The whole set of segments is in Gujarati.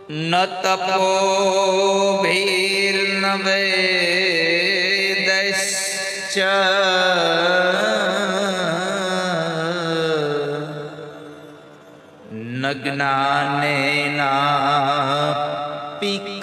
ન તપોભીર્ન વેદશ્ચ ન જ્ઞાનેનાપિ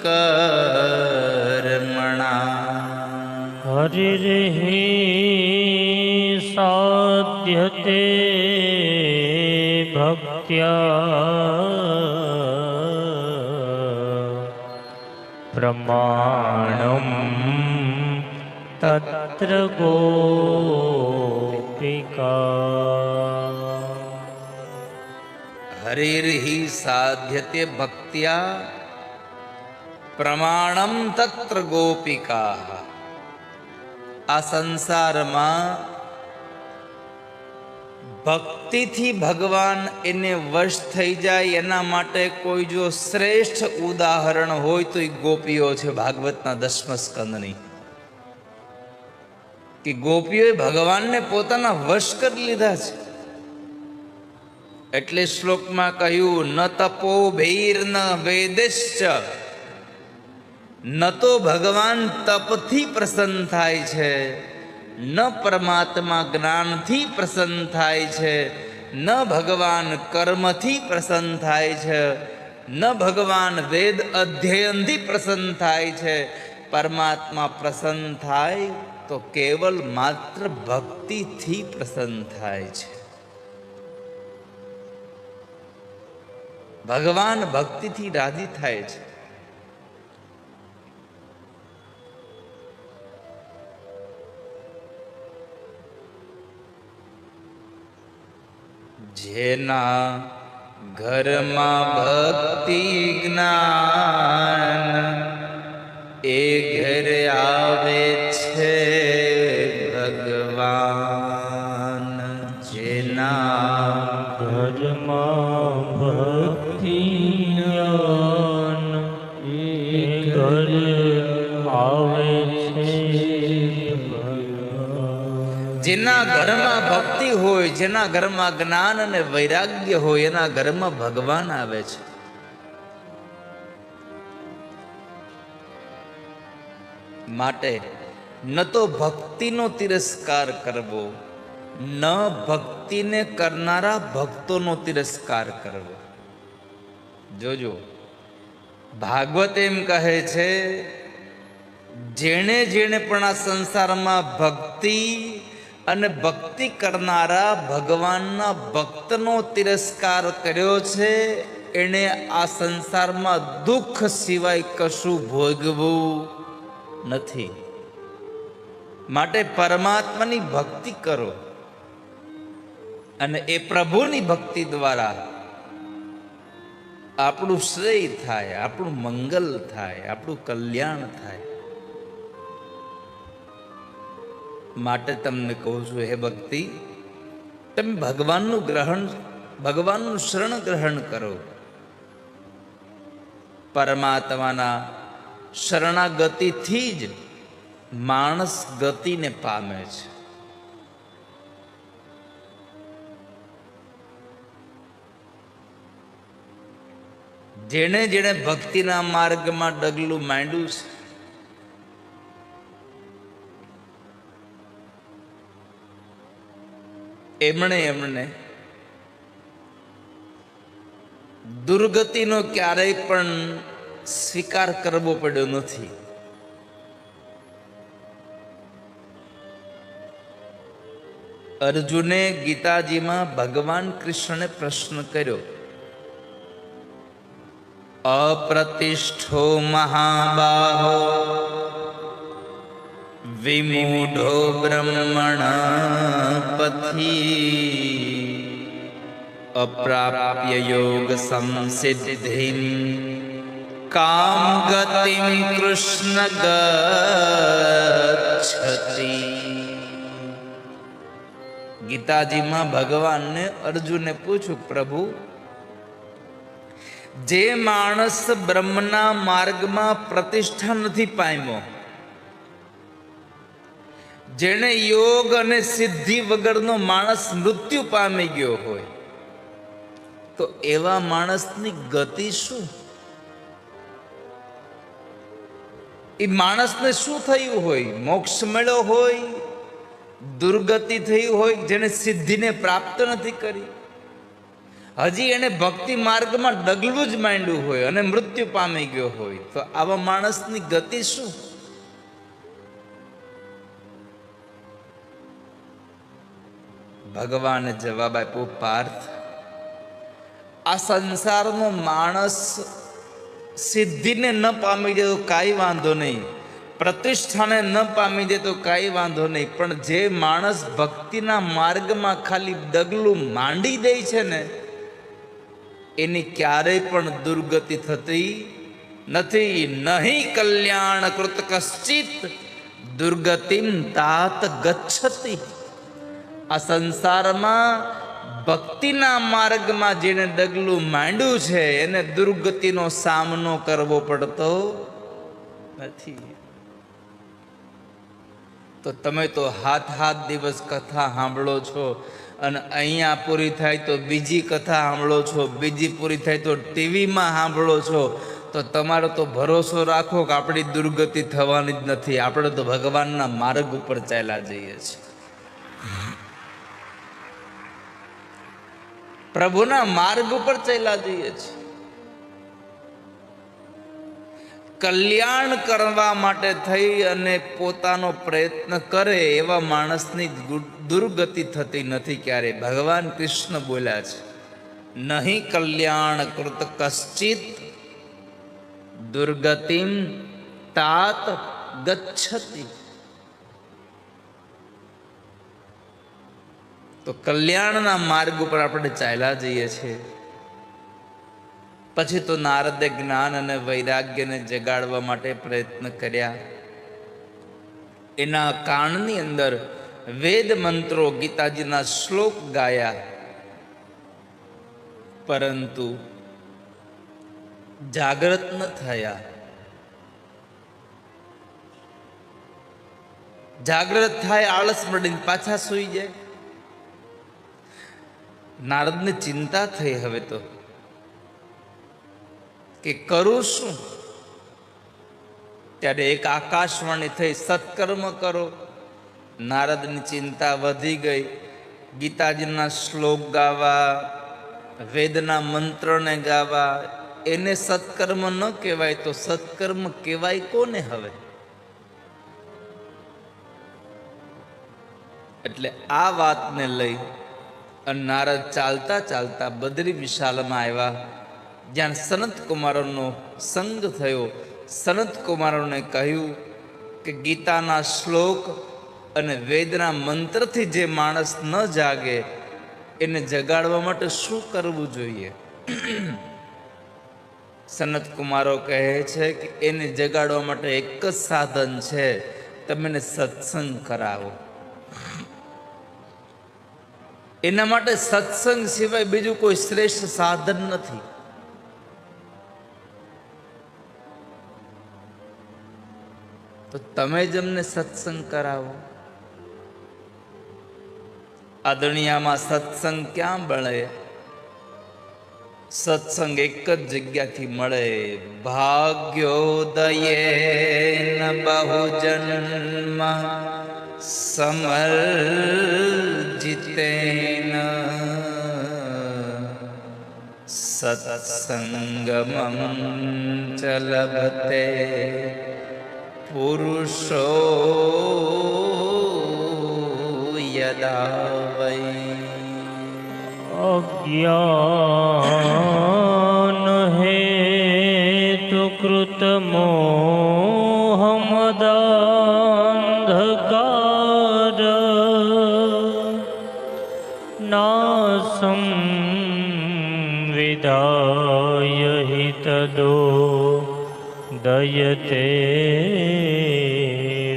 કર્મણા હરિર્હિ સાધ્યતે ભક્ત્યા પ્રમાણમ તત્ર ગોપિકા. હરિર્હિ સાધ્યતે ભક્ત્યા પ્રમાણમ તત્ર ગોપિકા. આ સંસારમાં ભક્તિથી ભગવાન એને વશ થઈ જાય એના માટે કોઈ જો શ્રેષ્ઠ ઉદાહરણ હોય તો એ ગોપીઓ છે. ભાગવતના 10મા સ્કંદની કે ગોપીઓએ ભગવાનને પોતાના વશ કરી લીધા છે. એટલે શ્લોકમાં કહ્યું ન તપો ભૈર્ન વેદશ્ચ. ન તો ભગવાન તપથી પ્રસન્ન થાય છે, ન પરમાત્મા જ્ઞાનથી પ્રસન્ન થાય છે, ન ભગવાન કર્મથી પ્રસન્ન થાય છે, ન ભગવાન વેદ અધ્યયનથી પ્રસન્ન થાય છે. પરમાત્મા પ્રસન્ન થાય તો કેવલ માત્ર ભક્તિથી પ્રસન્ન થાય છે. ભગવાન ભક્તિથી રાજી થાય છે. જેના ઘરમાં ભક્તિ જ્ઞાન એ ઘરે આવે છે ભગવાન. જેના ઘરમાં ભક્તિ જ્ઞાન એ ઘરે આવે છે ભગવાન. જેના ઘરમાં ભક્તિ હોય, જેના ઘરમાં જ્ઞાન અને વૈરાગ્ય હોય, એના ઘરમાં ભગવાન આવે છે. માટે ન તો ભક્તિનો તિરસ્કાર કરવો, ન ભક્તિને કરનારા ભક્તોનો તિરસ્કાર કરવો. જોજો, ભાગવત એમ કહે છે જેણે જેણે પણ આ સંસારમાં ભક્તિ અને ભક્તિ કરનારા ભગવાનના ભક્તનો તિરસ્કાર કર્યો છે, એણે આ સંસારમાં દુઃખ સિવાય કશું ભોગવું નથી. માટે પરમાત્માની ભક્તિ કરો અને એ પ્રભુની ભક્તિ દ્વારા આપણું શ્રેય થાય, આપણું મંગલ થાય, આપણું કલ્યાણ થાય. માટે તમને કહું છું, હે ભક્તિ, તમે ભગવાનનું શરણ ગ્રહણ કરો. પરમાત્માના શરણાગતિથી જ માણસ ગતિને પામે છે. જેણે જેણે ભક્તિના માર્ગમાં ડગલું માંડ્યું છે, એમણે દુર્ગતિનો ક્યારેય પણ સ્વીકાર કરવો પડ્યો નથી. અર્જુને ગીતાજીમાં ભગવાન કૃષ્ણને પ્રશ્ન કર્યો, અપ્રતિષ્ઠો મહાબાહો વિમૂઢો બ્રહ્મણ પથી અપ્રાપ્ય યોગ સંસિદ્ધિમ કામ ગતિમ કૃષ્ણ ગચ્છતિ. ગીતાજીમાં ભગવાનને અર્જુને પૂછ્યું, પ્રભુ, જે માણસ બ્રહ્મના માર્ગમાં પ્રતિષ્ઠા નથી પામ્યો, જેણે યોગ અને સિદ્ધિ વગરનો માણસ મૃત્યુ પામી ગયો હોય, તો એવા માણસની ગતિ શું? એ માણસને શું થયું હોય? મોક્ષ મળ્યો હોય, દુર્ગતિ થઈ હોય, જેને સિદ્ધિને પ્રાપ્ત નથી કરી, હજી એને ભક્તિ માર્ગમાં ડગલું જ માંડ્યું હોય અને મૃત્યુ પામી ગયો હોય, તો આવા માણસની ગતિ શું? ભગવાને જવાબ આપ્યો, પાર્થ, આ સંસારનો માણસ સિદ્ધિને ન પામી જાય તો કાંઈ વાંધો નહીં, પ્રતિષ્ઠાને ન પામી જાય તો કાંઈ વાંધો નહીં, પણ જે માણસ ભક્તિના માર્ગમાં ખાલી ડગલું માંડી દે છે ને, એની ક્યારેય પણ દુર્ગતિ થતી નથી. નહીં કલ્યાણ કૃત કશ્ચિત દુર્ગતિમ તાત ગચ્છતિ. આ સંસારમાં ભક્તિના માર્ગમાં જેને ડગલું માંડ્યું છે એને દુર્ગતિનો સામનો કરવો પડતો નથી. તો તમે તો હાથ દિવસ કથા સાંભળો છો, અને અહીંયા પૂરી થાય તો બીજી કથા સાંભળો છો, બીજી પૂરી થાય તો ટીવીમાં સાંભળો છો, તો તમારો તો ભરોસો રાખો કે આપણી દુર્ગતિ થવાની જ નથી. આપણે તો ભગવાનના માર્ગ ઉપર ચાલ્યા જઈએ છીએ, પ્રભુના માર્ગ ઉપર ચાલ્યા જઈએ છીએ. કલ્યાણ કરવા માટે થઈ અને પોતાનો પ્રયત્ન કરે એવા માણસની દુર્ગતિ થતી નથી ક્યારે. ભગવાન કૃષ્ણ બોલ્યા છે, નહીં કલ્યાણ કૃત કશ્ચિત દુર્ગતિમ તાત ગચ્છતિ. તો કલ્યાણના માર્ગ ઉપર આપણે ચાલ્યા જઈએ છીએ. પછી તો નારદે જ્ઞાન અને વૈરાગ્યને જગાડવા માટે પ્રયત્ન કર્યા. એના કાનની અંદર વેદ મંત્રો, ગીતાજીના શ્લોક ગાયા, પરંતુ જાગૃત ન થયા. જાગૃત થાય આળસ મળીને પાછા સૂઈ જાય. નારદને ચિંતા થઈ હવે તો કે કરું શું? ત્યારે એક આકાશવાણી થઈ, સત્કર્મ કરો. નારદની ચિંતા વધી ગઈ. ગીતાજીના શ્લોક ગાવા, વેદના મંત્રને ગાવા, એને સત્કર્મ ન કહેવાય તો સત્કર્મ કહેવાય કોને હવે? એટલે આ વાતને લઈ અને નારદ ચાલતા ચાલતા બદ્રી વિશાલમાં આવ્યા, જ્યાં સનત કુમારોનો સંગ થયો. સનત કુમારોને કહ્યું કે ગીતાના શ્લોક અને વેદના મંત્રથી જે માણસ ન જાગે એને જગાડવા માટે શું કરવું જોઈએ? સનત કુમારો કહે છે કે એને જગાડવા માટે એક જ સાધન છે, તમે એને સત્સંગ કરાવો. એના માટે સત્સંગ સિવાય બીજું કોઈ શ્રેષ્ઠ સાધન નથી. તો તમે જ અમને સત્સંગ કરાવો. આ દુનિયામાં સત્સંગ ક્યાં મળે? સત્સંગ એક જ જગ્યાથી મળે. ભાગ્યોદયેન બહુજન્મ સમર્જિતેન સત્સંગમં ચ લભતે પુરુષો યદા વૈ. અજ્ઞાન હેતુ કૃત મોહમદાંધકાર નાસં વિદાય હિ તદો દયતે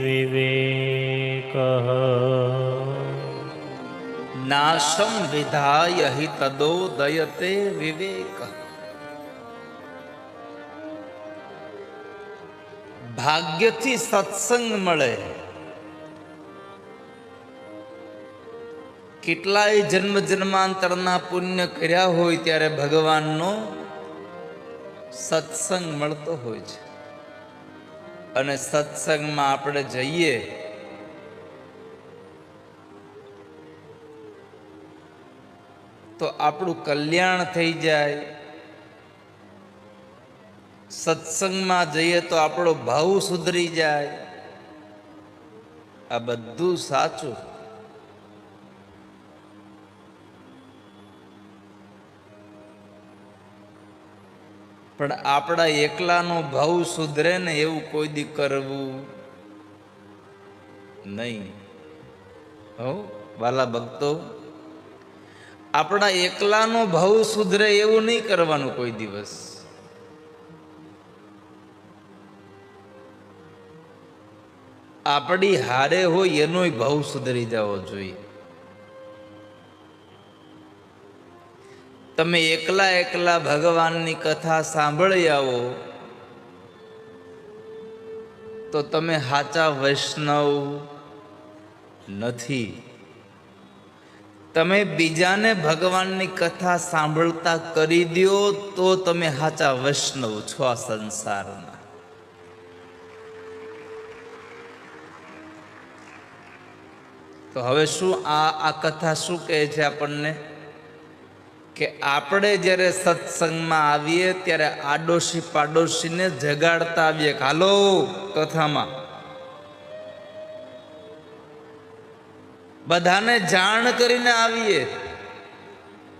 વિવેકઃ. નાશમ વિધાય હિ તદો દયતે વિવેક. ભાગ્યથી સત્સંગ મળે. કેટલાય જન્મ જન્માંતરના પુણ્ય કર્યા હોય ત્યારે ભગવાનનો સત્સંગ મળતો હોય છે. અને સત્સંગમાં આપણે જઈએ તો આપણું કલ્યાણ થઈ જાય. સત્સંગમાં જઈએ તો આપણો ભાવ સુધરી જાય. આ બધું સાચું. પણ આપણા એકલાનો ભાવ સુધરે ને એવું કોઈ દી કરવું નહીં. હો વાલા ભક્તો, આપણા એકલાનો ભાવ સુધરે એવું નહીં કરવાનું કોઈ દિવસ. આપણી હારે હોય એનોય ભાવ સુધરી જવો જોઈએ. તમે એકલા એકલા ભગવાનની કથા સાંભળી આવો તો તમે સાચા વૈષ્ણવ નથી. તમે બીજાને ભગવાનની કથા સાંભળતા કરી દો તો તમે સાચા વૈષ્ણવ છો આ સંસારના. તો હવે શું આ કથા શું કહે છે આપણને? કે આપણે જ્યારે સત્સંગમાં આવીએ ત્યારે આડોશી પાડોશીને જગાડતા આવીએ કે હાલો કથામાં. બધાને જાણ કરીને આવીએ.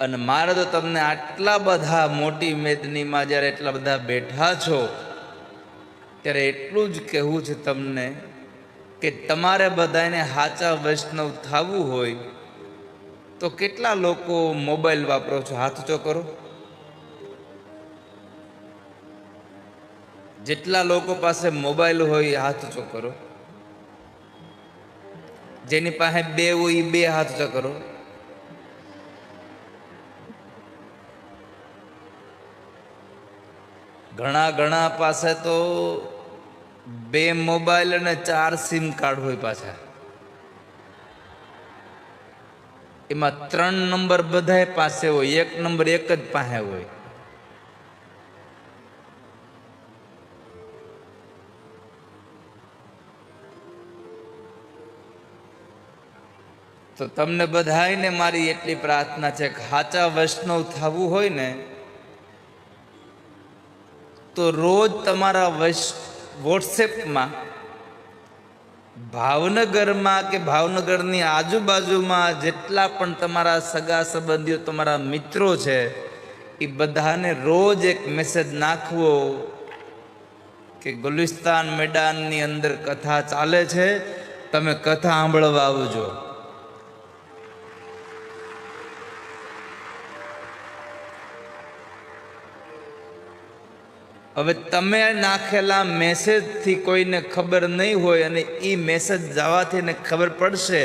અને મારે તો તમને આટલા બધા મોટી મેદનીમાં જ્યારે એટલા બધા બેઠા છો ત્યારે એટલું જ કહેવું છે તમને કે તમારે બધાને સાચા વૈષ્ણવ થવું હોય તો કેટલા લોકો મોબાઈલ વાપરો છો? હાથ ઊંચો કરો. જેટલા લોકો પાસે મોબાઈલ હોય હાથ ઊંચો કરો. જેની પાસે બે હોય બે હાથ ઊંચો કરો. ઘણા પાસે તો 2 મોબાઈલ અને 4 સિમ કાર્ડ હોય પાછા. એમાં 3 નંબર બધાય પાસે હોય, 1 નંબર એક જ પાસે હોય. તો તમને બધાયને મારી એટલી પ્રાર્થના છે કે સાચા વૈષ્ણવ થવું હોય ને તો રોજ તમારા વોટ્સએપમાં ભાવનગરમાં કે ભાવનગરની આજુબાજુમાં જેટલા પણ તમારા સગા સંબંધીઓ તમારા મિત્રો છે એ બધાને રોજ એક મેસેજ નાખવો કે ગુલિસ્તાન મેદાનની અંદર કથા ચાલે છે, તમે કથા સાંભળવા આવજો. હવે તમે નાખેલા મેસેજથી કોઈને ખબર નહીં હોય અને એ મેસેજ જવાથી એને ખબર પડશે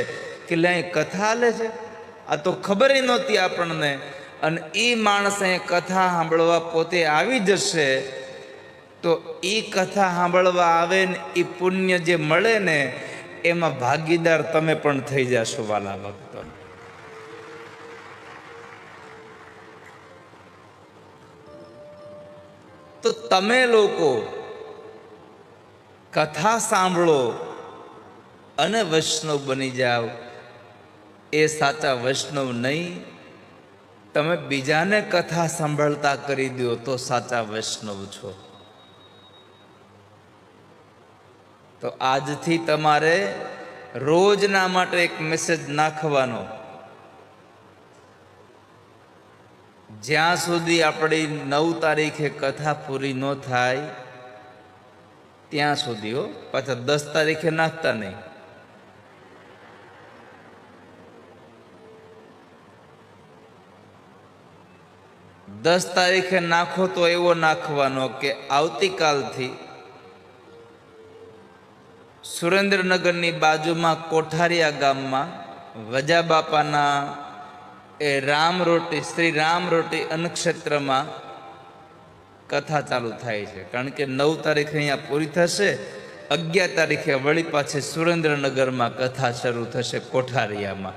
કે લે કથા હાલે છે, આ તો ખબર નહોતી આપણને, અને એ માણસ અહીં કથા સાંભળવા પોતે આવી જશે તો એ કથા સાંભળવા આવે ને એ પુણ્ય જે મળે ને એમાં ભાગીદાર તમે પણ થઈ જશો વાલા ભક્તો. તો તમે લોકો કથા સાંભળો અને વૈષ્ણવ બની જાઓ એ સાચા વૈષ્ણવ નહીં. તમે બીજાને કથા સાંભળતા કરી દો તો સાચા વૈષ્ણવ છો. તો આજથી તમારે રોજના માટે એક મેસેજ નાખવાનો, જ્યાં સુધી આપણી 9 તારીખે કથા પૂરી ન થાય ત્યાં સુધી. હો, પાછા 10 તારીખે નાખતા નહીં. દસ તારીખે નાખો તો એવો નાખવાનો કે આવતીકાલથી સુરેન્દ્રનગરની બાજુમાં કોઠારિયા ગામમાં વજા બાપાના એ શ્રી રામ રોટી અન્નક્ષેત્રમાં કથા ચાલુ થાય છે. કારણ કે 9 તારીખે અહીંયા પૂરી થશે, 11 તારીખે વળી પાછી સુરેન્દ્રનગરમાં કથા શરૂ થશે કોઠારિયામાં.